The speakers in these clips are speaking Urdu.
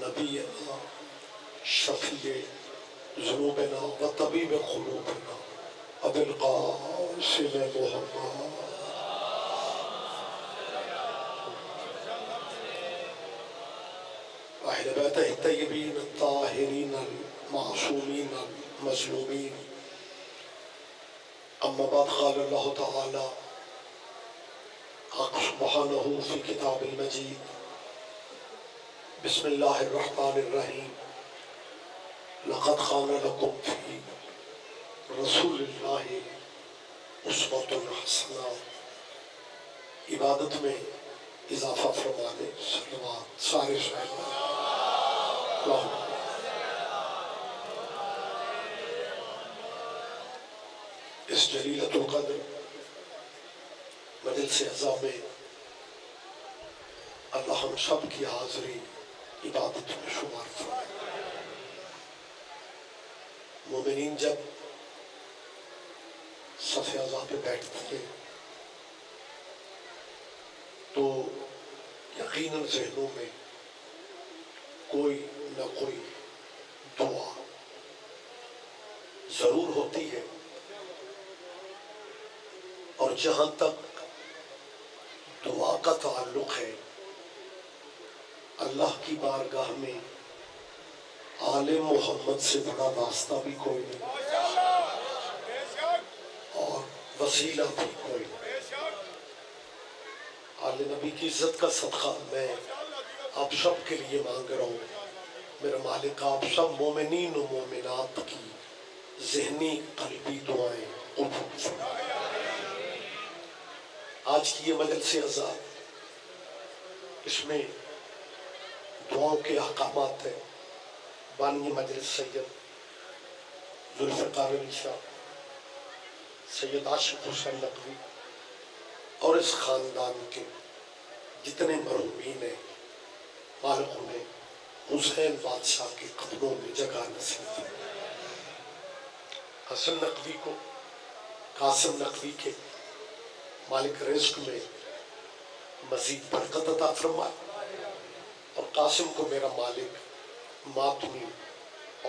نبينا شفيع ذنوبنا وطبيب قلوبنا أبي القاسم محمد وأهل بيته الطيبين الطاهرين المعصومين المظلومين. أما بعد، قال الله تعالى حق سبحانه في كتاب المجيد: بسم الله الرحمن الرحيم. لقد كان لكم في رسول اللہ اسوۃ حسنہ. عبادت میں اضافہ فرما دیں. صلوات سارے شاہد اللہ. اس جلیلۃ القدر مجلس اعزاء میں اللہ ہم سب کی حاضری عبادت میں شمار فرمائے. مومنین جب صف اعزاء پہ بیٹھتے ہیں تو یقیناً ذہنوں میں کوئی نہ کوئی دعا ضرور ہوتی ہے، اور جہاں تک دعا کا تعلق ہے اللہ کی بارگاہ میں آل محمد سے بڑا واسطہ بھی کوئی نہیں اور وسیلہ بھی کوئی نہیں. آل نبی کی عزت کا صدقہ میں آپ سب کے لیے مانگ رہا ہوں. میرا مالک آپ سب مومنین و مومنات کی ذہنی قلبی دعائیں قبول فرمائے. آج کی یہ مجلس اعزاء، اس میں دعاؤں کے احکامات ہیں. بانی مجلس سید ذوالفقار علی شاہ، سید عاشق حسین نقوی اور اس خاندان کے جتنے مرحومین ہیں، مالک انہیں حسین بادشاہ کے قدموں میں جگہ نصیب ہے. حسن نقوی کو قاسم نقوی کے مالک رزق میں مزید برکت عطا فرمائے، اور قاسم کو میرا مالک ماتمی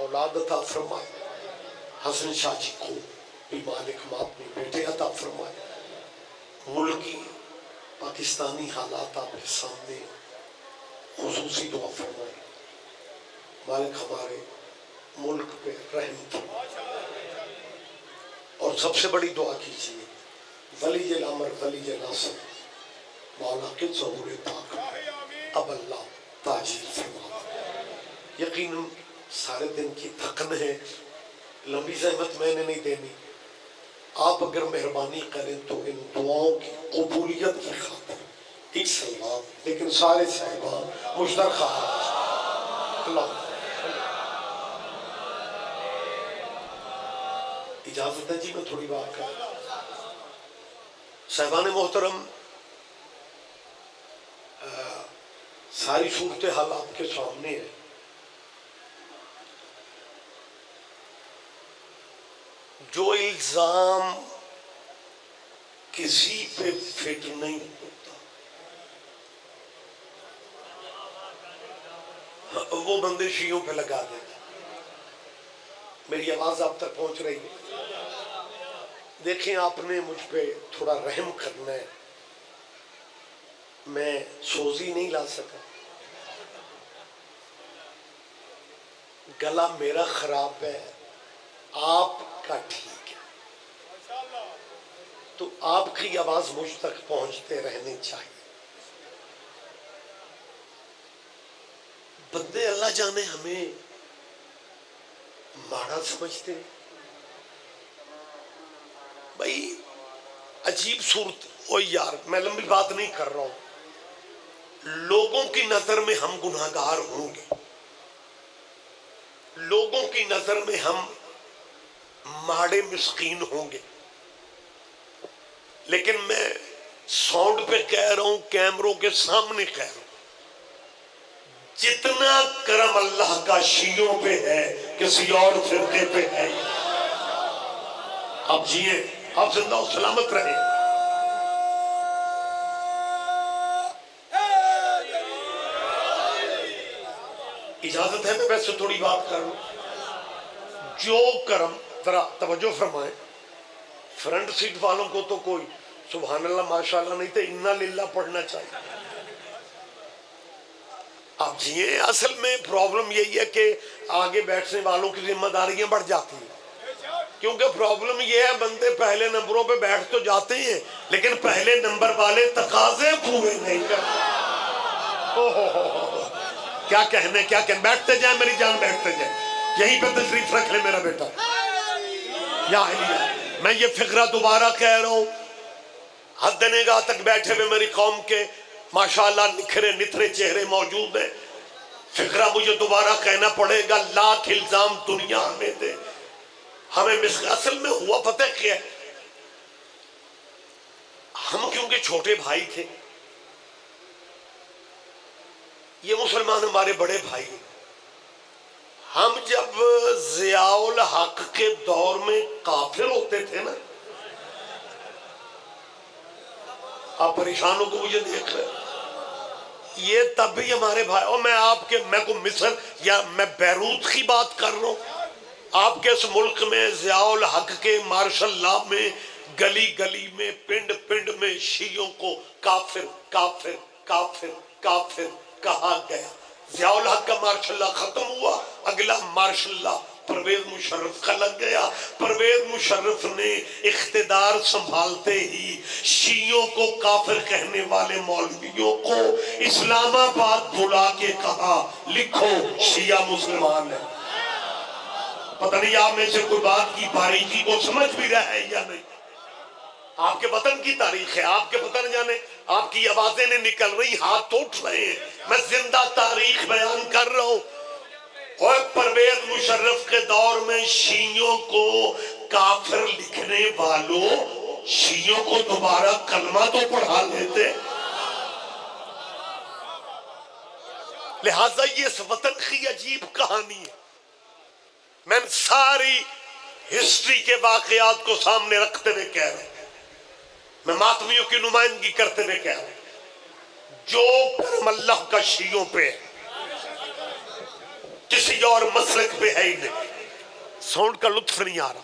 اولاد عطا فرمائے. حسن شاہ جی کو بھی مالک ماتمی بیٹے عطا فرمائے. ملکی پاکستانی حالات آپ کے سامنے خصوصی دعا فرمائے. مالک ہمارے ملک پہ رحم فرمائے. اور سب سے بڑی دعا کیجیے ولی الامر ولی الناصر مولا کے ظہور پاک اب اللہ تاجیل فرما. یقیناً سارے دن کی تھکن ہے، لمبی زحمت میں نے نہیں دینی. آپ اگر مہربانی کریں تو ان دعاؤں کی قبولیت کی خاطر ایک سلام، لیکن سارے صاحبان مشترکہ اللہ. اجازت ہے جی میں تھوڑی بات کروں. صاحبان محترم، ساری صورتحال آپ کے سامنے ہے. جو الزام کسی پہ فٹ نہیں ہوتا وہ بندے شیعوں پہ لگا دیتا. میری آواز آپ تک پہنچ رہی ہے؟ دیکھیں، آپ نے مجھ پہ تھوڑا رحم کرنا ہے. میں سوزی نہیں لا سکا، گلا میرا خراب ہے، آپ کا ٹھیک ہے، تو آپ کی آواز مجھ تک پہنچتے رہنی چاہیے. بندے اللہ جانے ہمیں ماڑا سمجھتے ہیں. بھائی عجیب صورت. او یار میں لمبی بات نہیں کر رہا ہوں. لوگوں کی نظر میں ہم گناہگار ہوں گے، لوگوں کی نظر میں ہم ماڑے مسکین ہوں گے، لیکن میں ساؤنڈ پہ کہہ رہا ہوں، کیمروں کے سامنے کہہ رہا ہوں، جتنا کرم اللہ کا شیعوں پہ ہے کسی اور فرقے پہ ہے. آپ جیئے، آپ زندہ و سلامت رہیں. اجازت ہے میں ویسے تھوڑی بات کر لوں؟ جو کرم، ذرا توجہ فرمائیں، فرنٹ سیٹ والوں کو تو کوئی سبحان اللہ ماشاءاللہ نہیں تھے، انا للہ پڑھنا چاہیے. اب جی اصل میں پرابلم یہی ہے کہ آگے بیٹھنے والوں کی ذمہ داریاں بڑھ جاتی ہیں، کیونکہ پرابلم یہ ہے بندے پہلے نمبروں پہ بیٹھ تو جاتے ہیں لیکن پہلے نمبر والے تقاضے پورے نہیں کرتے. کیا کہنے، کیا کہنے، بیٹھتے جائیں میری جان، بیٹھتے جائیں، یہیں پہ تشریف رکھ لے میرا بیٹا. یا علیہ، میں یہ فقرہ دوبارہ کہہ رہا ہوں، حد نگاہ تک بیٹھے ہوئے میری قوم کے ماشاءاللہ نکھرے نتھرے چہرے موجود ہیں. فقرہ مجھے دوبارہ کہنا پڑے گا، لاکھ الزام دنیا ہمیں دے، ہمیں اصل میں ہوا پتہ کیا ہے، ہم کیونکہ چھوٹے بھائی تھے، یہ مسلمان ہمارے بڑے بھائی ہیں، ہم جب ضیاء الحق کے دور میں کافر ہوتے تھے نا، آپ پریشانوں کو مجھے دیکھ رہے، یہ تب بھی ہمارے بھائی، اور میں کو مصر یا میں بیروت کی بات کر رہا ہوں، آپ کے اس ملک میں ضیاء الحق کے مارشل لا میں گلی گلی میں پنڈ پنڈ میں شیعوں کو کافر کافر کافر کافر کہا گیا. ضیاء الحق کا مارشل لا ختم ہوا، اگلا مارشل لا پرویز مشرف کا لگ گیا. پرویز مشرف نے اقتدار سنبھالتے ہی شیعوں کو کافر کہنے والے مولویوں کو اسلام آباد بلا کے کہا لکھو شیعہ مسلمان ہے. پتہ نہیں آپ میں سے کوئی بات کی باریکی کو سمجھ بھی رہا ہے یا نہیں. آپ کے وطن کی تاریخ ہے، آپ کے پتہ نہ جانے آپ کی آوازیں نہیں نکل رہی، ہاتھ تو اٹھ رہے ہیں، میں زندہ تاریخ بیان کر رہا ہوں. اور پرویز مشرف کے دور میں شیعوں کو کافر لکھنے والوں، شیعوں کو دوبارہ کلمہ تو پڑھا لیتے. لہٰذا یہ اس وطن کی عجیب کہانی ہے. میں ساری ہسٹری کے واقعات کو سامنے رکھتے ہوئے کہہ رہا ہوں، میں ماتمیوں کی نمائندگی کرتے ہوئے کہہ رہا ہوں، جو کرم اللہ کا شیعوں پہ ہے کسی اور مسلک پہ ہے ہی نہیں. ساؤنڈ کا لطف نہیں آ رہا،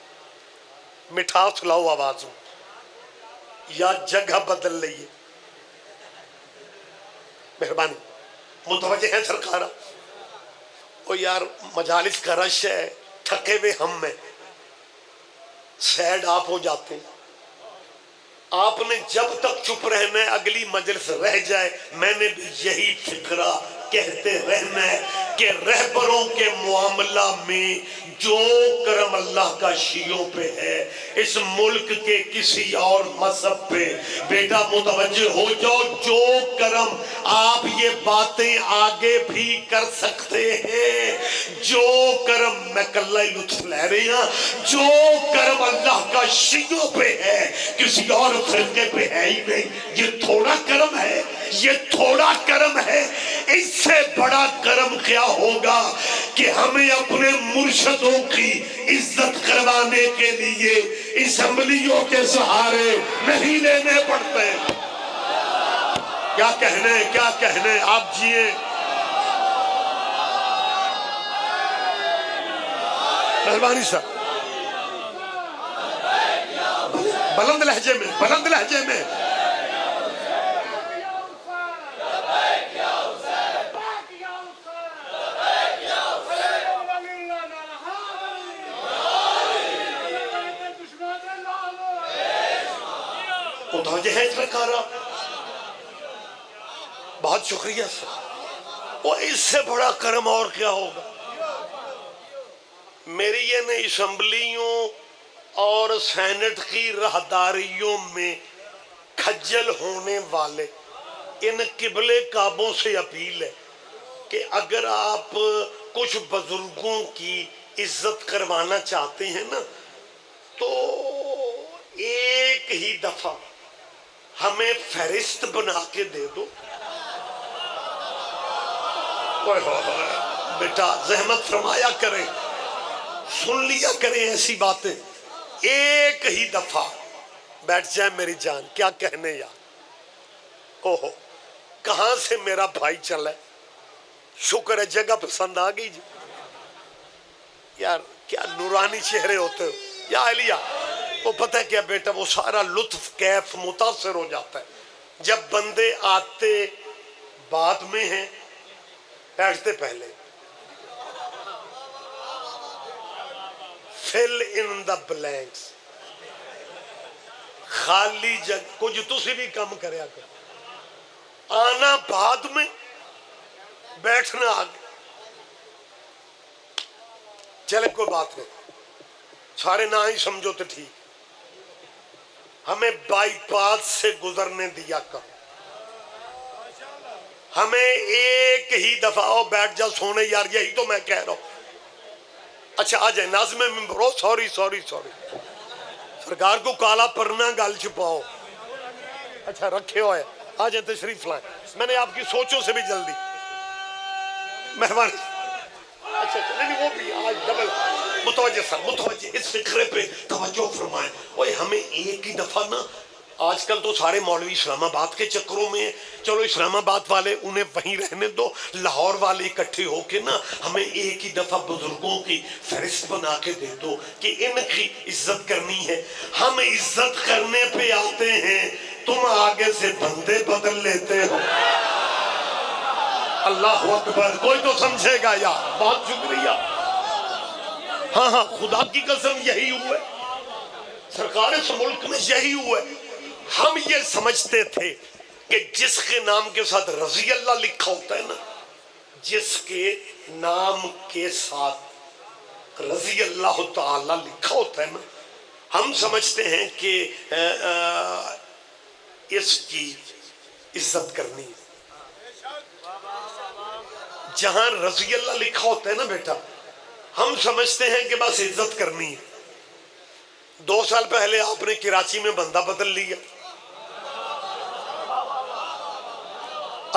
مٹھاس لاؤ آواز میں، یا جگہ بدل لئیے، مہربانی متوجہ ہیں سرکارہ. او یار مجالس کا رش ہے، تھکے ہوئے ہم میں سیڈ آپ ہو جاتے ہیں. آپ نے جب تک چپ رہنا ہے اگلی مجلس رہ جائے میں نے بھی یہی فکرہ کہتے رہنا ہے کہ رہبروں کے معاملہ میں جو کرم اللہ کا شیعوں پہ ہے اس ملک کے کسی اور مذہب پہ بیٹا متوجہ ہو جاؤ. جو کرم آپ یہ باتیں آگے بھی کر سکتے ہیں، جو کرم میں کلہ لطف لے رہی ہوں، جو کرم اللہ کا شیعوں پہ ہے کسی اور فرقے پہ ہے ہی نہیں. یہ تھوڑا کرم ہے، یہ تھوڑا کرم ہے. اس سے بڑا کرم کیا ہوگا کہ ہمیں اپنے مرشدوں کی عزت کروانے کے لیے اسمبلیوں کے سہارے نہیں لینے پڑتے. کیا کہنے، کیا کہنے، آپ جیے مہربانی صاحب، بلند لہجے میں، بلند لہجے میں. متوجہ ہے اس پرکارہ، بہت شکریہ سر. وہ اس سے بڑا کرم اور کیا ہوگا. میری یہ نئی اسمبلیوں اور سینٹ کی راہداریوں میں کھجل ہونے والے ان قبلے کعبوں سے اپیل ہے کہ اگر آپ کچھ بزرگوں کی عزت کروانا چاہتے ہیں نا تو ایک ہی دفعہ ہمیں فہرست بنا کے دے دو. بیٹا زحمت فرمایا کریں، سن لیا کریں ایسی باتیں. ایک ہی دفعہ بیٹھ جائے میری جان، کیا کہنے یار. اوہو کہاں سے میرا بھائی چلا ہے، شکر ہے جگہ پسند آ گئی جی. یار کیا نورانی چہرے ہوتے ہو یا علیہ. وہ پتہ ہے کیا بیٹا، وہ سارا لطف کیف متاثر ہو جاتا ہے جب بندے آتے بعد میں ہیں بیٹھتے پہلے. fill in the blanks. خالی جگہ کچھ تسی بھی کم کریا کر. آنا بعد میں، بیٹھنا آگے. چلے کوئی بات نہیں، سارے نہ ہی سمجھو تو ٹھیک. ہمیں بائی پاس سے گزرنے دیا کر. ہمیں ایک ہی دفعہ آؤ بیٹھ جا سونے. یار یہی تو میں کہہ رہا ہوں. اچھا آ جائے ناظم ممبرو. سوری سرکار کو کالا پرنا گال چھپاؤ. اچھا رکھے ہوئے آ جائے تشریف لائیں. میں نے آپ کی سوچوں سے بھی جلدی مہربانی. اچھا نہیں وہ بھی آج ڈبل متوجہ سر متوجہ اس فکرے پہ توجہ فرمائیں. اوے ہمیں ایک ہی دفعہ نا، آج کل تو سارے مولوی اسلام آباد کے چکروں میں، چلو اسلام آباد والے انہیں وہیں رہنے دو، لاہور والے اکٹھے ہو کے نا ہمیں ایک ہی دفعہ بزرگوں کی فہرست بنا کے دے دو کہ ان کی عزت کرنی ہے. ہم عزت کرنے پہ آتے ہیں، تم آگے سے بندے بدل لیتے ہو. اللہ اکبر. کوئی تو سمجھے گا یار. بہت شکریہ. ہاں خدا کی قسم یہی ہوا ہے سرکار. اس ملک میں یہی ہوا ہے. ہم یہ سمجھتے تھے کہ جس کے نام کے ساتھ رضی اللہ لکھا ہوتا ہے نا، جس کے نام کے ساتھ رضی اللہ تعالی لکھا ہوتا ہے نا، ہم سمجھتے ہیں کہ اس کی عزت کرنی ہے. جہاں رضی اللہ لکھا ہوتا ہے نا بیٹا، ہم سمجھتے ہیں کہ بس عزت کرنی ہے. 2 سال پہلے آپ نے کراچی میں بندہ بدل لیا.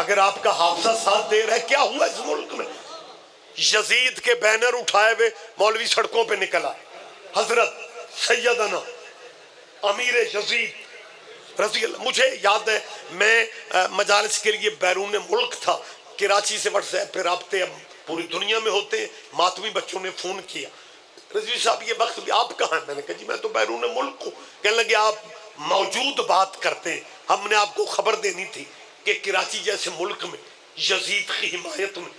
اگر آپ کا حافظہ ساتھ دے رہا ہے، کیا ہوا اس ملک میں؟ یزید کے بینر اٹھائے ہوئے مولوی سڑکوں پہ نکلا. حضرت سیدنا امیر یزید رضی اللہ. مجھے یاد ہے میں مجالس کے لیے بیرون ملک تھا. کراچی سے واٹس ایپ پہ رابطے اب پوری دنیا میں ہوتے ہیں. ماتمی بچوں نے فون کیا، رضوی صاحب یہ وقت بھی آپ کہاں ہیں؟ میں نے کہا جی میں تو بیرون ملک ہوں. کہنے لگے آپ موجود بات کرتے ہیں، ہم نے آپ کو خبر دینی تھی کہ کراچی جیسے ملک میں یزید کی حمایت میں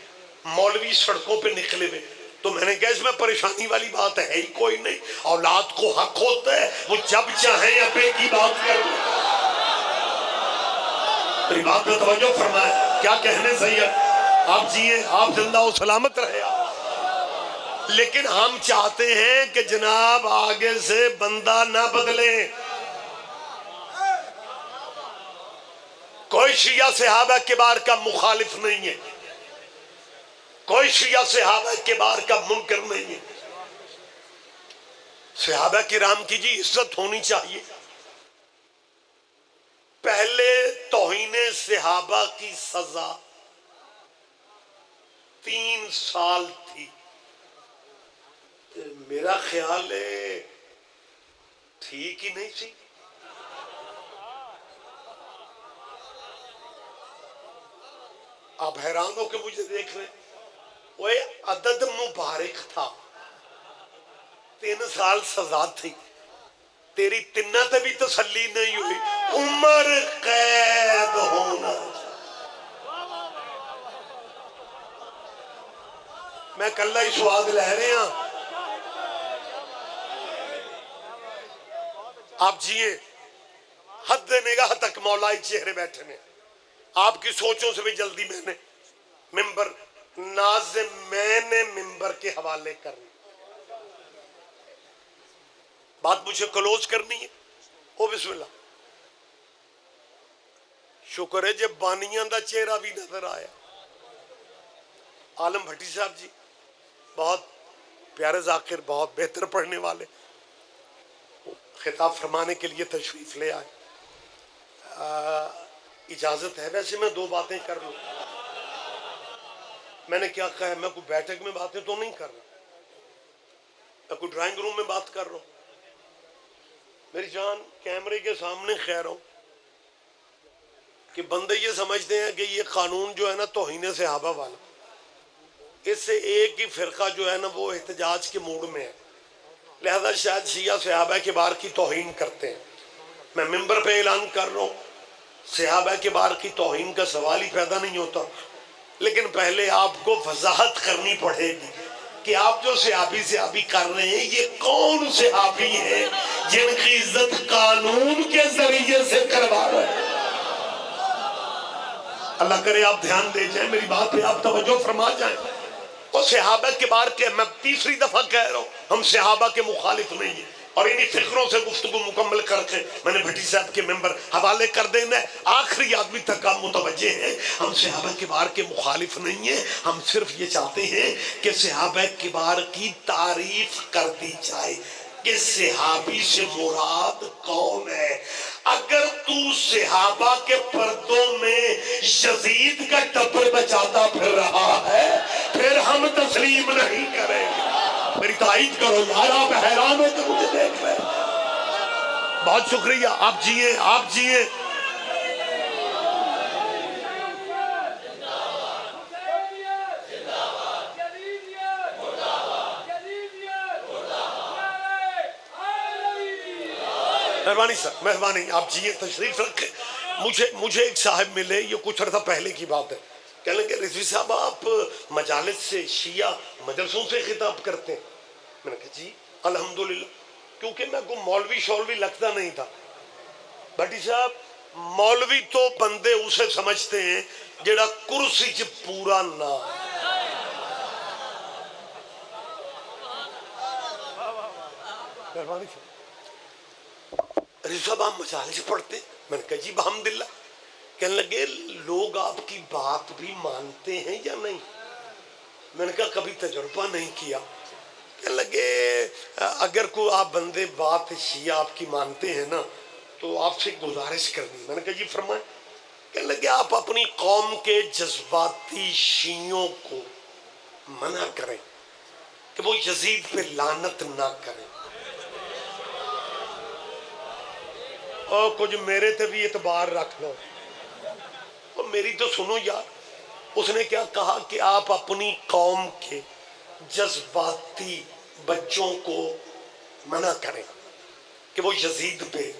مولوی سڑکوں پہ نکلے ہوئے. تو میں نے کہا اس میں پریشانی والی بات ہے ہی کوئی نہیں. اولاد کو حق ہوتا ہے وہ جب چاہیں ابے کی بات کر لیں. میری بات میں توجہ فرمائے. کیا کہنے سید آپ جیئے، آپ زندہ و سلامت رہے. لیکن ہم چاہتے ہیں کہ جناب آگے سے بندہ نہ بدلیں. کوئی شیعہ صحابہ کبار کا مخالف نہیں ہے، کوئی شیعہ صحابہ کبار کا منکر نہیں ہے. صحابہ کرام کی جی عزت ہونی چاہیے. پہلے توہین صحابہ کی سزا 3 سال تھی. میرا خیال ہے ٹھیک ہی نہیں تھی. آپ حیران ہو کہ مجھے دیکھ رہے. وہ عدد مبارک تھا. 3 سال سزا تھی. تیری تنت بھی تسلی نہیں ہوئی. عمر قید ہونا. میں کلہ ہی سواد لہ رہے ہیں. آپ جیئے حد نگاہ تک مولائی چہرے بیٹھے ہیں. آپ کی سوچوں سے بھی جلدی میں نے ممبر ناظم میں نے ممبر کے حوالے کرنی. بات مجھے کلوز کرنی ہے. او بسم اللہ. شکر ہے جب بانیاں دا چہرہ بھی نظر آیا. عالم بھٹی صاحب جی بہت پیارے ذاکر، بہت بہتر پڑھنے والے، خطاب فرمانے کے لیے تشریف لے آئے. اجازت ہے ویسے میں 2 باتیں کر لوں. میں نے کیا کہا ہے، میں کوئی بیٹھک میں باتیں تو نہیں کر رہا، میں کوئی ڈرائنگ روم میں بات کر رہا ہوں. میری جان کیمرے کے سامنے خیر ہوں کہ بندے یہ سمجھتے ہیں کہ یہ قانون جو ہے نا توہین صحابہ والا. اس سے ایک ہی فرقہ جو ہے نا وہ احتجاج کے موڈ میں ہے، لہذا شاید شیعہ صحابہ کے بار کی توہین کرتے ہیں۔ میں ممبر پہ اعلان کر رہا ہوں، صحابہ کے بار کی توہین کا سوال ہی پیدا نہیں ہوتا، لیکن پہلے آپ کو وضاحت کرنی پڑے گی کہ آپ جو صحابی کر رہے ہیں، یہ کون صحابی ہیں جن کی عزت قانون کے ذریعے سے کروا رہے ہیں۔ اللہ کرے آپ دھیان دے جائیں، میری بات پہ آپ توجہ فرما جائیں۔ وہ صحابہ کے بارے کے میں تیسری دفعہ کہہ رہا ہوں، ہم صحابہ کے مخالف نہیں ہیں، اور انہی فکروں سے گفتگو مکمل کر کے میں نے بھٹی صاحب کے ممبر حوالے کر دینا ہے، آخری آدمی تک آپ متوجہ ہیں۔ ہم صحابہ کبار کے مخالف نہیں ہیں، ہم صرف یہ چاہتے ہیں کہ صحابہ کبار کی تعریف کر دی جائے کہ صحابی سے مراد کون ہے۔ اگر تو صحابہ کے پردوں میں یزید کا ٹپر بچاتا پھر رہا ہے، پھر ہم تسلیم نہیں کریں گے۔ میری تائید کرو یار، آپ حیران ہو کہ مجھے دیکھ رہے ہیں۔ بہت شکریہ، آپ جیئے، آپ جیئے۔ مہربانی سر، مہربانی، آپ جیئے، تشریف رکھیں۔ مجھے ایک صاحب ملے، یہ کچھ عرصہ پہلے کی بات ہے، کہنے لگے رضوی صاحب آپ مجالس سے شیعہ مدرسوں سے خطاب کرتے ہیں؟ میں نے کہا جی الحمدللہ، کیونکہ میں کو مولوی شولوی لگتا نہیں تھا۔ بھٹی صاحب مولوی تو بندے اسے سمجھتے ہیں جڑا کرسی چ پورا نہ۔ مہربانی سر، رضوی صاحب آپ مجالس پڑھتے ہیں؟ میں نے کہا جی بحمدللہ۔ کہنے لگے لوگ آپ کی بات بھی مانتے ہیں یا نہیں؟ میں نے کہا کبھی تجربہ نہیں کیا۔ کہنے لگے اگر کوئی آپ بندے بات شیعہ آپ کی مانتے ہیں نا تو آپ سے گزارش کرنی۔ میں نے کہا جی فرمائیں۔ کہنے لگے آپ اپنی قوم کے جذباتی شیعوں کو منع کریں کہ وہ یزید پہ لعنت نہ کریں۔ اور کچھ میرے تے بھی اعتبار رکھ لو، اور میری تو سنو یار۔ اس نے کیا کہا کہ آپ اپنی قوم کے جذباتی بچوں کو منع کریں کہ وہ یزید پہ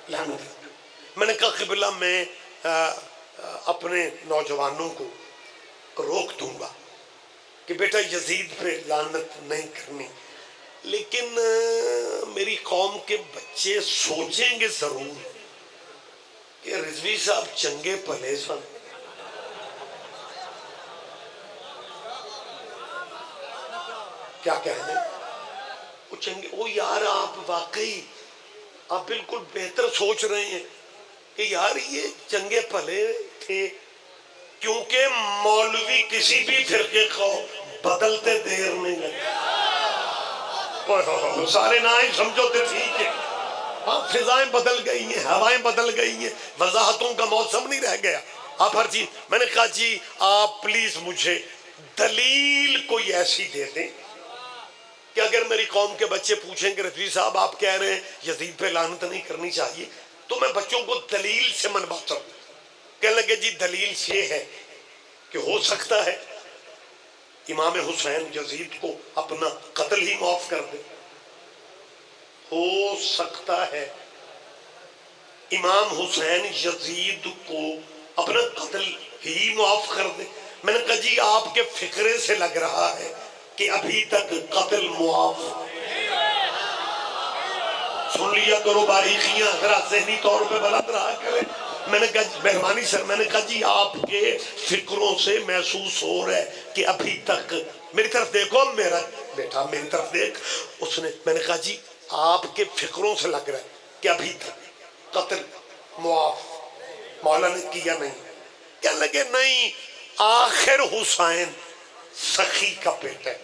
لعنت کریں۔ میں نے کہا قبلہ میں اپنے نوجوانوں کو روک دوں گا کہ بیٹا یزید پہ لعنت نہیں کرنی، لیکن میری قوم کے بچے سوچیں گے ضرور کہ رضوی صاحب چنگے پلے سن۔ کیا کہنے وہ چنگے، وہ یار آپ واقعی آپ بالکل بہتر سوچ رہے ہیں کہ یار یہ چنگے پلے تھے، کیونکہ مولوی کسی بھی فرقے کو بدلتے دیر نہیں لگے۔ سارے نائب سمجھو تو ٹھیک ہے، ہاں فضائیں بدل گئی ہیں، ہوائیں بدل گئی ہیں، وضاحتوں کا موسم نہیں رہ گیا۔ آپ ہر چیز، میں نے کہا جی آپ پلیز مجھے دلیل کوئی ایسی دے دیں کہ اگر میری قوم کے بچے پوچھیں کہ رضوی صاحب آپ کہہ رہے ہیں یزید پہ لعنت نہیں کرنی چاہیے، تو میں بچوں کو دلیل سے منواتا ہوں۔ کہنے لگے جی دلیل یہ ہے کہ ہو سکتا ہے امام حسین یزید کو اپنا قتل ہی معاف کر دے، ہو سکتا ہے امام حسین یزید کو اپنا قتل ہی معاف کر دے۔ میں نے کہا جی آپ کے فکرے سے لگ رہا ہے کہ ابھی تک قتل معاف۔ سن لیا کرو باریکیاں، ذرا ذہنی طور پہ بلند رہا کرے۔ میں نے کہا مہربانی سر، میں نے کہا جی آپ کے فکروں سے محسوس ہو رہا ہے کہ ابھی تک، میری طرف دیکھو میرا بیٹا، میری طرف دیکھ۔ اس نے، میں نے کہا جی آپ کے فکروں سے لگ رہا ہے کہ ابھی تک قتل معاف مولا نے کیا نہیں۔ کہنے لگے نہیں، آخر حسین سخی کا بیٹا ہے،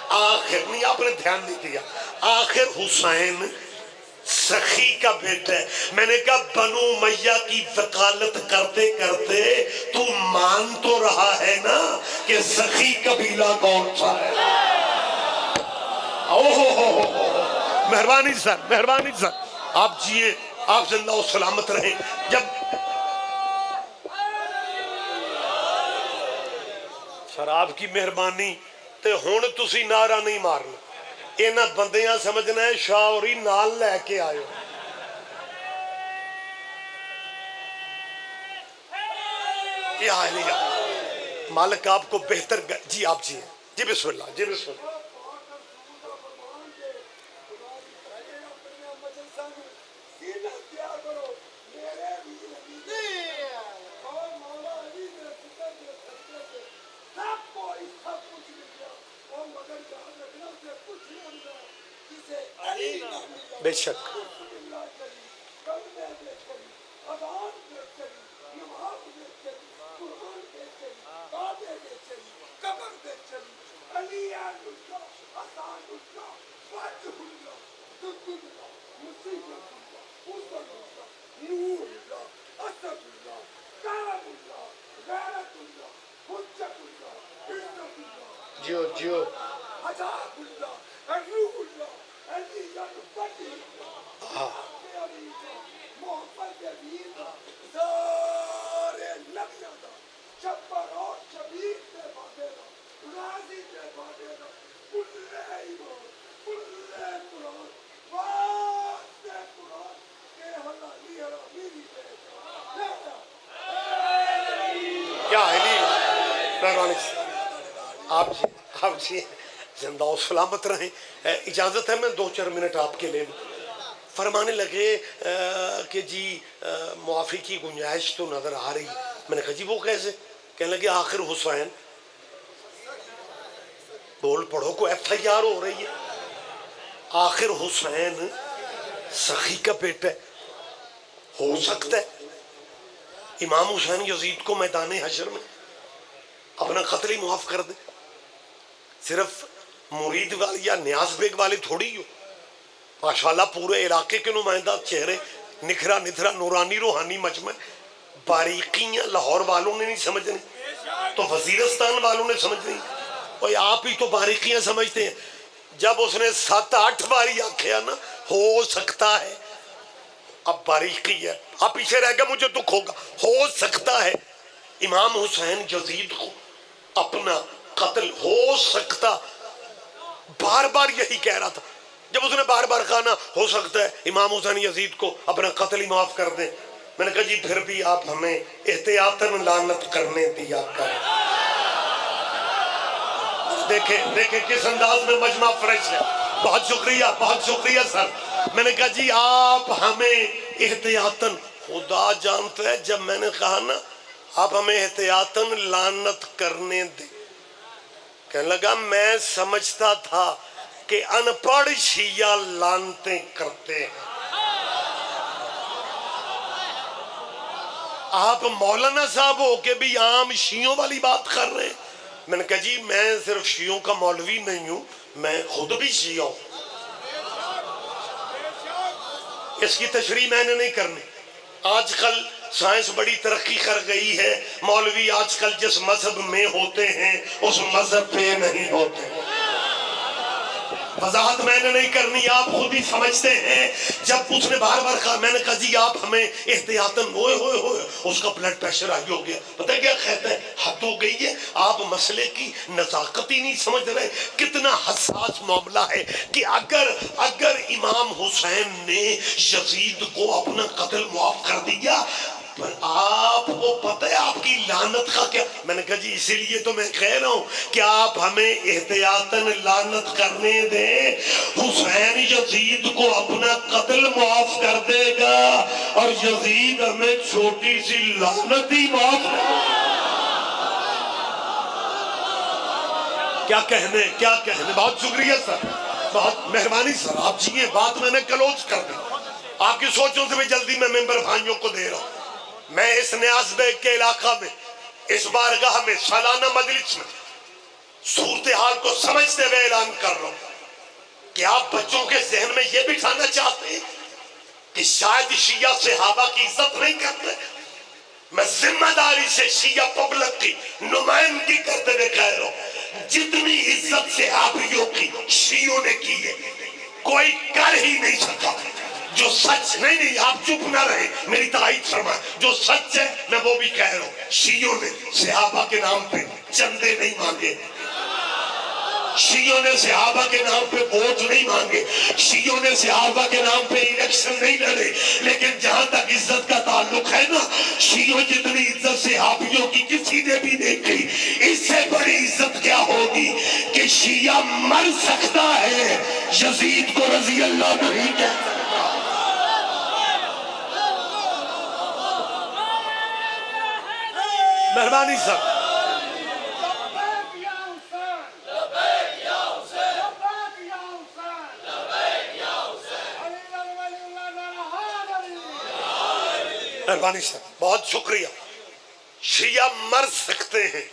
آخر نہیں، آپ نے دھیان نہیں دیا، آخر حسین سخی کا بیٹا ہے۔ میں نے کہا بنو امیہ کی وکالت کرتے کرتے تو مان تو رہا ہے نا کہ سخی قبیلہ کون سا ہے؟ مہربانی سر، مہربانی سر، آپ جیئے، آپ زندہ و سلامت رہیں۔ جب سر آپ کی مہربانی تے ہن تسی نعرہ نہیں مارنا، اینا بندیاں سمجھنا ہے شاوری نال لے کے آئے ہو۔ یہ حالیہ مالک آپ کو بہتر جی آپ جی ہیں جی بسم اللہ جی بسم اللہ۔ بے شک جیو جیو کیا حالی مہربانی آپ جی زندہ و سلامت رہیں۔ اجازت ہے میں 2-4 منٹ آپ کے لے لوں۔ فرمانے لگے کہ جی معافی کی گنجائش تو نظر آ رہی، میں نے کہا جی وہ کیسے؟ کہنے لگے آخر حسین بول پڑھو کو FIR ہو رہی ہے، آخر حسین سخی کا بیٹا ہو سکتا ہے امام حسین یزید کو میدان حشر میں اپنا قتل ہی معاف کر دے؟ صرف مرید والی یا نیاز بیگ والے تھوڑی ہو، ماشاءاللہ پورے علاقے کے نمائندہ چہرے، نکھرا نتھرا نورانی روحانی مجمع، باریکیاں لاہور والوں نے نہیں سمجھنی تو وزیرستان والوں نے سمجھنی، اور آپ ہی تو باریکیاں سمجھتے ہیں۔ جب اس نے 7-8 باری آکھیا نا ہو سکتا ہے، اب باریکی ہے، آپ پیچھے رہ گئے مجھے دکھ ہوگا، ہو سکتا ہے امام حسین یزید کو اپنا قتل ہو سکتا، بار بار یہی کہہ رہا تھا۔ جب اس نے بار بار کہا نا ہو سکتا ہے امام حسین یزید کو اپنا قتل ہی معاف کر دیں، میں نے کہا جی پھر بھی آپ ہمیں احتیاطاً لعنت کرنے دیا کریں۔ دیکھیں کس انداز میں مجمع فریش ہے۔ بہت شکریہ سر۔ میں نے کہا جی آپ ہمیں احتیاطاً، خدا جانتا ہے جب میں نے کہا نا آپ ہمیں احتیاطاً لعنت کرنے دیں، کہنے لگا میں سمجھتا تھا کہ ان پڑھ شیعہ لعنتیں کرتے ہیں، آپ مولانا صاحب ہو کے بھی عام شیعوں والی بات کر رہے ہیں۔ میں نے کہا جی میں صرف شیعوں کا مولوی نہیں ہوں، میں خود بھی شیعہ ہوں، اس کی تشریح میں نے نہیں کرنی۔ آج کل سائنس بڑی ترقی کر گئی ہے، مولوی آج کل جس مذہب میں ہوتے ہیں اس مذہب پہ نہیں ہوتے۔ وضاحت میں نے نہیں کرنی، آپ خود ہی سمجھتے ہیں۔ جب اس نے بار بار کہا، میں نے کہا جی آپ ہمیں احتیاطاً، ہوئے اس کا بلڈ پریشر آئی ہو گیا، پتہ کیا کہتا ہے، حد ہو گئی ہے، آپ مسئلے کی نزاکت ہی نہیں سمجھ رہے، کتنا حساس معاملہ ہے کہ اگر امام حسین نے یزید کو اپنا قتل معاف کر دیا، پر آپ کو پتہ ہے آپ کی لعنت کا کیا؟ میں نے کہا جی اسی لیے تو میں کہہ رہا ہوں کہ آپ ہمیں احتیاطاً لعنت کرنے دیں، حسین یزید کو اپنا قتل معاف کر دے گا اور یزید ہمیں چھوٹی سی لعنت ہی معاف کر دے گا۔ کیا کہنے، بہت شکریہ سر، بہت مہربانی سر، آپ جی یہ بات میں نے کلوز کر دی، آپ کی سوچوں سے بھی جلدی میں ممبر بھائیوں کو دے رہا ہوں۔ میں اس نیاز بیگ کے علاقہ میں، اس بارگاہ میں، سالانہ مجلس میں صورتحال کو سمجھتے ہوئے اعلان کر رہا ہوں کہ آپ بچوں کے ذہن میں یہ بٹھانا چاہتے ہیں کہ شاید شیعہ صحابہ کی عزت نہیں کرتے، میں ذمہ داری سے شیعہ پبلک کی نمائندگی کرتے ہوئے کہہ رہا ہوں، جتنی عزت صحابیوں کی شیعوں نے کی ہے کوئی کر ہی نہیں سکا۔ جو سچ نہیں آپ چپ نہ رہے، میری تائید فرمائیں، جو سچ ہے میں وہ بھی کہہ رہا ہوں، شیعوں نے صحابہ کے نام پہ چندے نہیں مانگے، شیعوں نے صحابہ کے نام پہ ووٹ نہیں مانگے، شیعوں نے صحابہ کے نام پہ الیکشن نہیں لڑے، لیکن جہاں تک عزت کا تعلق ہے نا، شیعوں جتنی عزت صحابیوں کی کسی نے بھی نہیں کی۔ اس سے بڑی عزت کیا ہوگی کہ شیعہ مر سکتا ہے، یزید کو رضی اللہ نہیں کہہ سکتا۔ مہربانی صاحب، مہربانی صاحب، بہت شکریہ۔ شیعہ مر سکتے ہیں،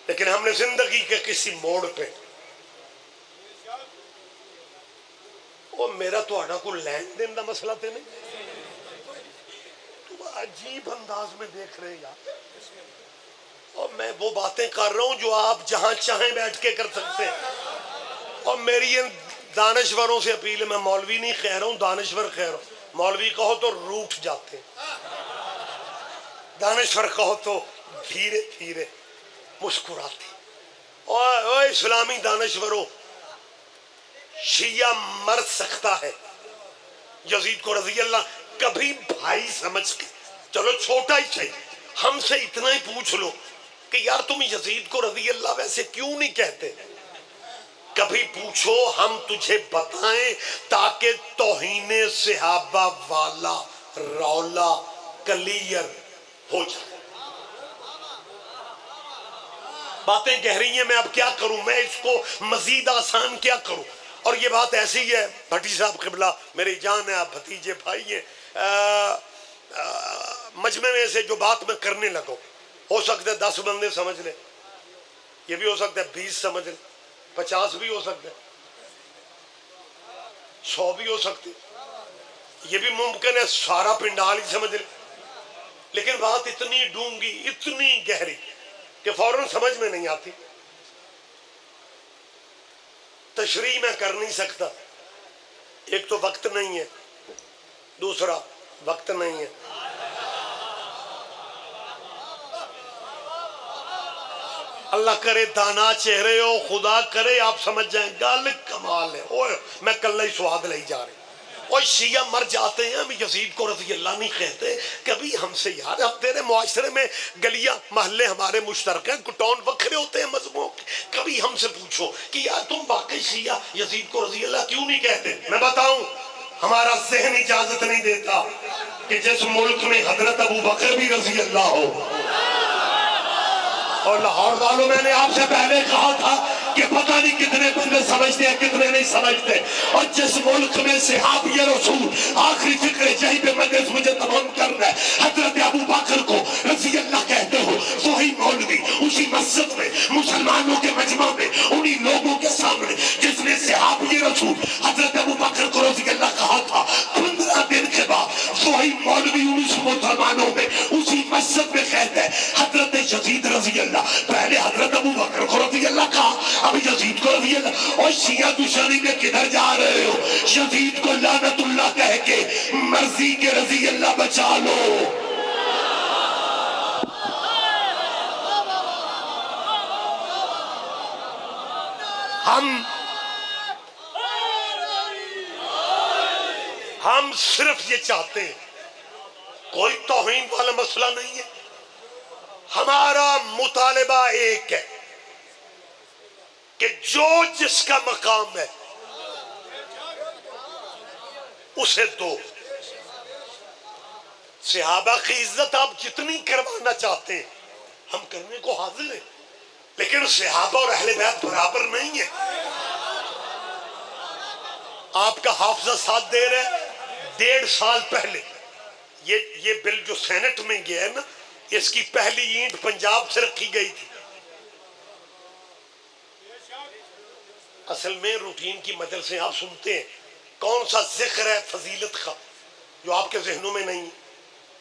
لیکن ہم نے زندگی کے کسی موڑ پہ وہ میرا تو آنا کو لین دین دا مسئلہ تے نہیں، تو عجیب انداز میں دیکھ رہے ہیں یار، اور میں وہ باتیں کر رہا ہوں جو آپ جہاں چاہیں بیٹھ کے کر سکتے ہیں، اور میری ان دانشوروں سے اپیل ہے، میں مولوی نہیں کہہ رہا ہوں، دانشور کہہ رہا ہوں، مولوی کہو تو روٹھ جاتے ہیں، دانشور کہو تو دھیرے دھیرے مسکراتے ہیں۔ اور اسلامی دانشوروں، شیعہ مر سکتا ہے، یزید کو رضی اللہ کبھی بھائی سمجھ کے، چلو چھوٹا ہی چاہیے، ہم سے اتنا ہی پوچھ لو کہ یار تم یزید کو رضی اللہ ویسے کیوں نہیں کہتے، کبھی پوچھو ہم تجھے بتائیں تاکہ توہین صحابہ والا رولا کلیئر ہو جائے۔ باتیں گہری ہیں، میں اب کیا کروں، میں اس کو مزید آسان کیا کروں، اور یہ بات ایسی ہے، بھٹی صاحب قبلہ میری جان ہے، آپ بھتیجے بھائی ہیں، مجمع میں سے جو بات میں کرنے لگا ہو سکتا ہے 10 بندے سمجھ لیں، یہ بھی ہو سکتا ہے 20 سمجھ لیں، 50 بھی ہو سکتا ہے، 100 بھی ہو سکتے، یہ بھی ممکن ہے سارا پنڈال ہی سمجھ لیں، لیکن بات اتنی ڈونگی، اتنی گہری کہ فوراً سمجھ میں نہیں آتی، تشریح میں کر نہیں سکتا، ایک تو وقت نہیں ہے، دوسرا وقت نہیں ہے، اللہ کرے دانا چہرے ہو، خدا کرے آپ سمجھ جائیں، گل کمال ہے، اوہ میں کل ہی سواد لے جا رہے، اور شیعہ مر جاتے ہیں، ہم یزید کو رضی اللہ نہیں کہتے، کبھی ہم سے یار، اب تیرے معاشرے میں گلیاں محلے ہمارے مشترک ہیں، ٹون وکھرے ہوتے ہیں مذہبوں کے، کبھی ہم سے پوچھو کہ یار تم واقعی شیعہ یزید کو رضی اللہ کیوں نہیں کہتے، میں بتاؤں، ہمارا ذہن اجازت نہیں دیتا کہ جس ملک میں حضرت ابو بکر بھی رضی اللہ ہو، اور لاہور والوں میں نے آپ سے پہلے کہا تھا کہ پتہ نہیں کتنے بندے سمجھتے ہیں کتنے نہیں سمجھتے، اور جس ملک میں صحابی رسول آخری فکر یہی پہ مجلس مجھے تمام کرنا ہے، حضرت ابو بکر کو رضی اللہ کہتے ہو، وہی مولوی اسی مسجد میں مسلمانوں کے مجمع میں انہی لوگوں کے سامنے جس نے صحابی رسول حضرت ابو بکر کو رضی اللہ کہا تھا، 15 دن کے بعد وہی مولوی انہی مسلمانوں میں اسی مسجد میں کہتا ہے حضرت یزید رضی اللہ، پہلے حضرت ابو بکر کو رضی اللہ کہا، اب یزید کو رضی اللہ، اور شیعہ دشمنی میں کدھر جا رہے ہو، یزید کو لعنت اللہ کہہ کے مرضی کے رضی اللہ بچا لو۔ ہم صرف یہ چاہتے ہیں، کوئی توہین والا مسئلہ نہیں ہے، ہمارا مطالبہ ایک ہے کہ جو جس کا مقام ہے اسے دو، صحابہ کی عزت آپ جتنی کروانا چاہتے ہیں ہم کرنے کو حاضر ہیں، لیکن صحابہ اور اہل بیت برابر نہیں ہے۔ آپ کا حافظہ ساتھ دے رہے 1.5 سال پہلے یہ بل جو سینٹ میں گیا ہے نا، اس کی پہلی اینٹ پنجاب سے رکھی گئی تھی، اصل میں روٹین کی مجلسیں آپ سنتے ہیں، کون سا ذکر ہے فضیلت کا جو آپ کے ذہنوں میں نہیں،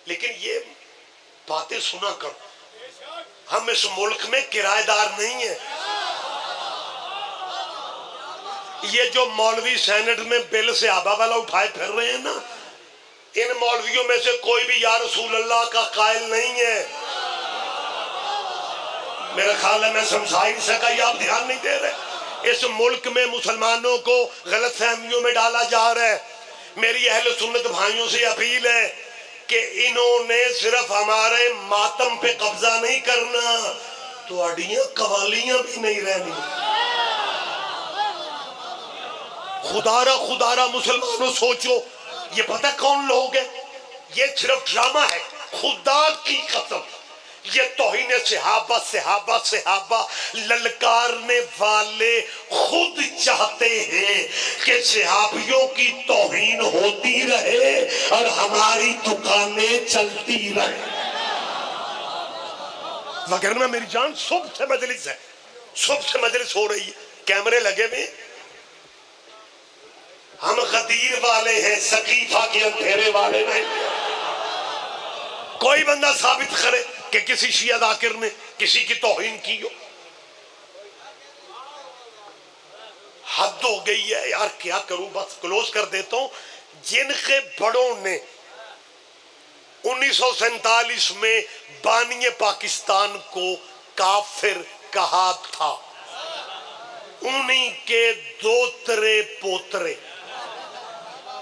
لیکن یہ باتیں سنا کرو، ہم اس ملک میں کرایہ دار نہیں ہیں، یہ جو مولوی سینٹ میں بل صحابہ والا اٹھائے پھر رہے ہیں نا، ان مولویوں میں سے کوئی بھی یا رسول اللہ کا قائل نہیں ہے. میرا خیال ہے میں سمجھا ہی نہیں سکا، یہ آپ دھیان نہیں دے رہے. اس ملک میں مسلمانوں کو غلط فہمیوں میں ڈالا جا رہا ہے. میری اہل سنت بھائیوں سے اپیل ہے کہ انہوں نے صرف ہمارے ماتم پہ قبضہ نہیں کرنا، تو اڈیاں قوالیاں بھی نہیں رہنی. خدا را مسلمانوں سوچو، یہ پتہ کون لوگ ہیں؟ یہ صرف ڈرامہ ہے. خدا کی قسم یہ توہین صحابہ للکارنے والے خود چاہتے ہیں کہ صحابیوں کی توہین ہوتی رہے اور ہماری دکانیں چلتی رہیں. وگرنہ میری جان صبح سے مجلس ہے، صبح سے مجلس ہو رہی ہے، کیمرے لگے ہوئے. ہم غدیر والے ہیں، سقیفہ کے اندھیرے والے نہیں. کوئی بندہ ثابت کرے کہ کسی شیعہ ذاکر نے کسی کی توہین کی ہو. حد ہو گئی ہے یار، کیا کروں، بس کلوز کر دیتا ہوں. جن کے بڑوں نے 1947 میں بانی پاکستان کو کافر کہا تھا، انہی کے دوترے پوترے.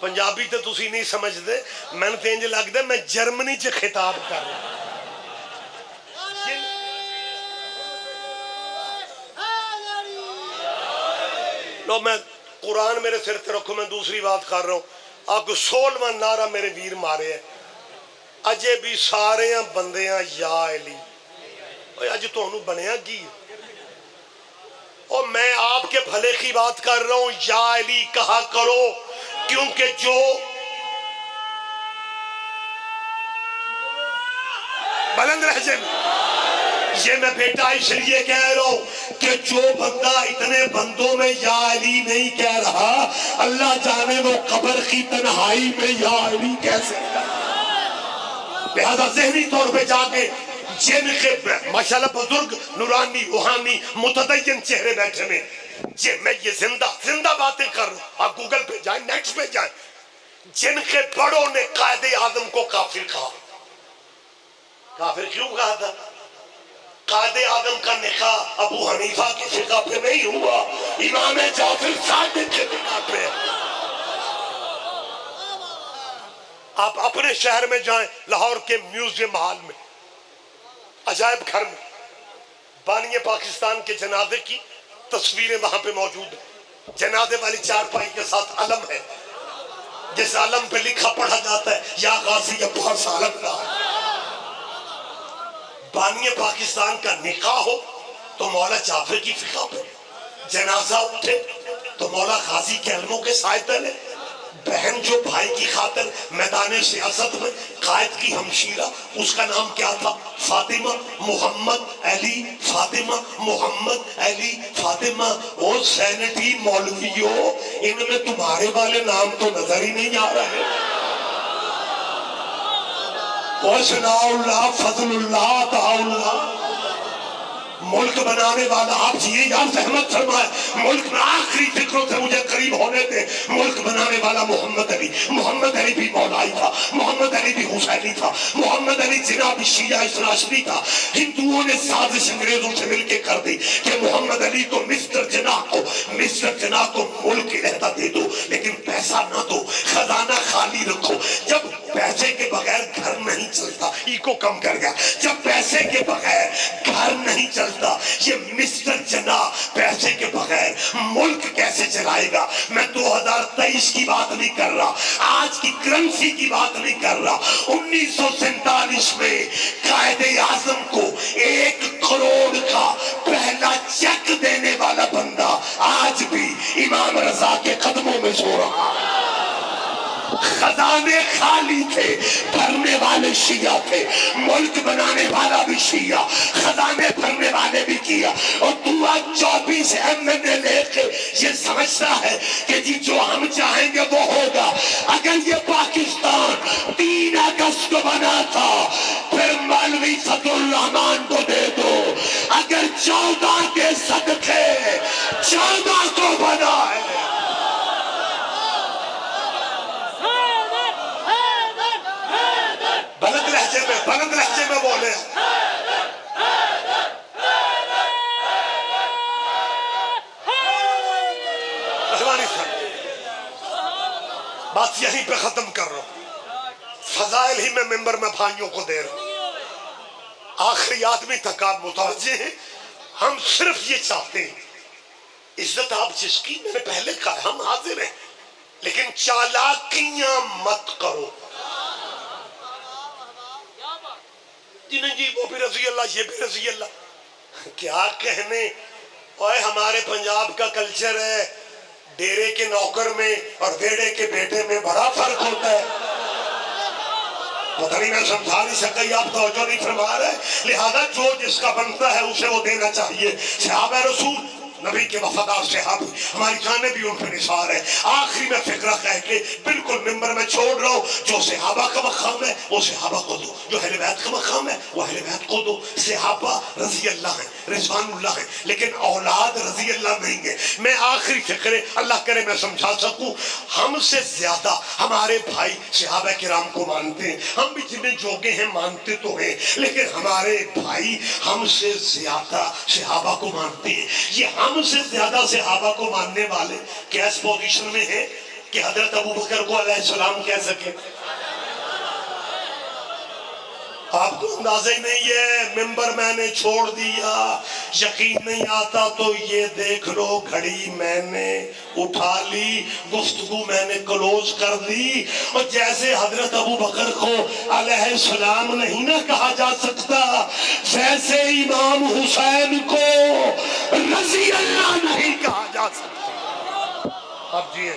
پنجابی تے تسی نہیں سمجھ دے، میں نے تینج لگ دے میں جرمنی چ خطاب کر رہا. لو میں قرآن میرے سر تے رکھو، میں دوسری بات کر رہا ہوں. آپ کو 16واں نعرہ میرے ویر مارے ہیں، اجے بھی سارے بندے ہیں یا علی. اج تو انہوں بنیا کی، اور میں آپ کے بھلے کی بات کر رہا ہوں. یا علی کہا کرو، کیونکہ جو بلند لہجے میں، یہ میں بیٹا اس لیے کہہ رہا ہوں کہ جو بندہ اتنے بندوں میں یا علی نہیں کہہ رہا، اللہ جانے وہ قبر کی تنہائی میں یا علی کیسے کہہ رہا. لہذا ذہنی طور پہ جا کے جن کے ماشاءاللہ بزرگ نورانی روحانی متدین چہرے بیٹھے میں، میں یہ زندہ باتیں کر رہا ہوں. آپ گوگل پہ جائیں، نیٹ پہ جائیں. جن کے بڑوں نے قائد اعظم کو کافر کہا. کافر کیوں کہا تھا؟ قائد اعظم کا نکاح ابو حنیفہ کی فقہ پہ نہیں ہوا، امام جعفر صادق کے فقہ پہ. آپ اپنے شہر میں جائیں، لاہور کے میوزیم ہال میں، عجائب گھر میں بانی پاکستان کے جنازے کی تصویریں وہاں پہ موجود ہیں. جنازے والی چارپائی کے ساتھ علم ہے، جس علم پہ لکھا پڑھا جاتا ہے یا غازی عباس عالم کا. بانی پاکستان کا نکاح ہو تو مولا جعفر کی فقہ پہ، جنازہ اٹھے تو مولا غازی کے علموں کے سائے تلے. بہن جو بھائی کی خاطر میدان سیاست میں قائد کی ہمشیرہ، اس کا نام کیا تھا؟ فاطمہ محمد علی. فاطمہ محمد علی فاطمہ. او سینٹی مولویوں، ان میں تمہارے والے نام تو نظر ہی نہیں آ رہے. وَسْنَا اللہ فضل اللہ تعالی. ملک بنانے والا آپ جیئے یا زحمت فرمائے، ملک میں آخری فکروں سے مجھے قریب ہونے دے. ملک بنانے والا محمد علی. محمد علی بھی مولائی تھا، محمد علی بھی حسینی تھا، محمد علی جناب شیعہ اسراشری تھا. ہندوؤں نے سازش انگریزوں سے مل کے کر دی کہ محمد علی کو مسٹر جناح کو ملک علیحدہ دے دو، لیکن پیسہ نہ دو، خزانہ خالی رکھو. جب پیسے کے بغیر گھر نہیں چلتا، ایکو کم کر گیا، جب پیسے کے بغیر گھر نہیں چلتا، یہ مسٹر جناح پیسے کے بغیر ملک کیسے چلائے گا؟ میں 2023 کی بات نہیں کر رہا، آج کی کرنسی کی بات نہیں کر رہا. 1947 میں قائد اعظم کو 1 کروڑ کا پہلا چیک دینے والا بندہ آج بھی امام رضا کے قدموں میں سو رہا ہے. خزانے خالی تھے، بھرنے والے شیعہ تھے. ملک بنانے والا بھی شیعہ، خزانے بھرنے والے بھی کیا. اور تو آج 24 MNA لے کے یہ سمجھتا ہے کہ جی جو ہم چاہیں گے وہ ہوگا. اگر یہ پاکستان 3 اگست کو بنا تھا، پھر مولوی فضل الرحمان کو دے دو. اگر 14 کے صدقے 14 کو بنا ہے، نہیں سکتے. بات یہیں پہ ختم کر رہا ہوں. فضائل ہی میں ممبر میں بھائیوں کو دے رہا ہوں. آخری آدمی تک آپ متوجہ ہیں. ہم صرف یہ چاہتے ہیں عزت آپ جس کی میں نے پہلے کہا ہے ہم حاضر ہیں لیکن چالاکیاں مت کرو. جی نہیں جی وہ بھی رضی اللہ یہ بھی رضی اللہ. کیا کہنے. اوے ہمارے پنجاب کا کلچر ہے ڈیرے کے نوکر میں اور بیڑے کے بیٹے میں بڑا فرق ہوتا ہے. پتہ نہیں میں سمجھا نہیں سکا یا آپ توجہ نہیں فرما رہے. لہذا جو جس کا بنتا ہے اسے وہ دینا چاہیے. صحابہ رسول نبی کے وفادار صحابی ہماری جانیں بھی ان پہ نثار ہے. آخری میں فکرہ کہہ کے بالکل ممبر میں چھوڑ رہا ہوں. جو صحابہ کا مقام ہے وہ صحابہ کو دو. جو اہل بیت کا مقام ہے وہ اہل بیت کو دو. صحابہ رضی اللہ ہیں رضوان اللہ ہیں لیکن اولاد رضی اللہ نہیں ہے. میں آخری فکرے اللہ کرے میں سمجھا سکوں. ہم سے زیادہ ہمارے بھائی صحابہ کرام کو مانتے ہیں. ہم بھی جنہیں جوگے ہیں مانتے تو ہیں لیکن ہمارے بھائی ہم سے زیادہ صحابہ کو مانتے ہیں. یہ ہم سے زیادہ صحابہ کو ماننے والے کیس پوزیشن میں ہیں کہ حضرت ابو بکر کو علیہ السلام کہہ سکے. آپ کو اندازہ ہی نہیں ہے. ممبر میں نے چھوڑ دیا. یقین نہیں آتا تو یہ دیکھ لو گھڑی میں نے اٹھا لی. گفتگو میں نے کلوز کر دی. اور جیسے حضرت ابو بکر کو علیہ السلام نہیں نہ کہا جا سکتا ویسے امام حسین کو رضی اللہ نہیں کہا جا سکتا. اب جی